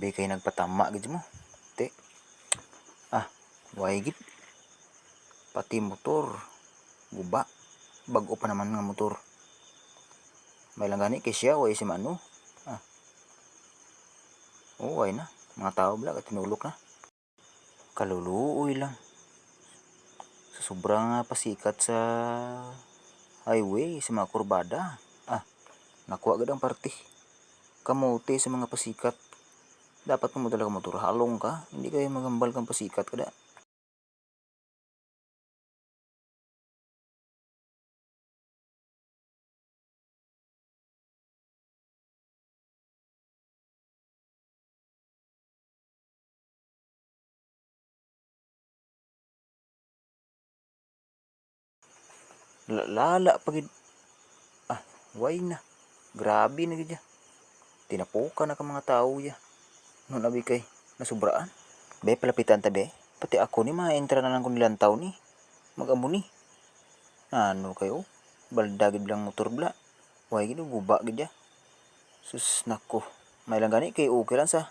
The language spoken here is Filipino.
Labi kay nagpatama gid mo. Te. Way gid. Pati motor guba. Bag-o pa naman nga motor. May lang gani kay siya way si mano. Way na. Mga tao bala tinulok na. Kaluluoy lang. Sa sobrang pasikat sa highway sa mga kurbada. Nakuha gid ang parte. Kamote sa mga pasikat. Dapat mo talaga motor halong ka, hindi kayo magambal kang pasikat kada. Lala pagid. Way na. Grabe na gid ya. Tinapukan na ka mga tao ya. No nabi kay nasubraan. Be palapitan ta be. Pati ako ni ma-entra na lang kun nilantaw ni. Mag-amo ni. Ano kayo? Balda gid lang motor bla. Way gid guba gid ya. Sus nako. May lang gani kay okay lang sa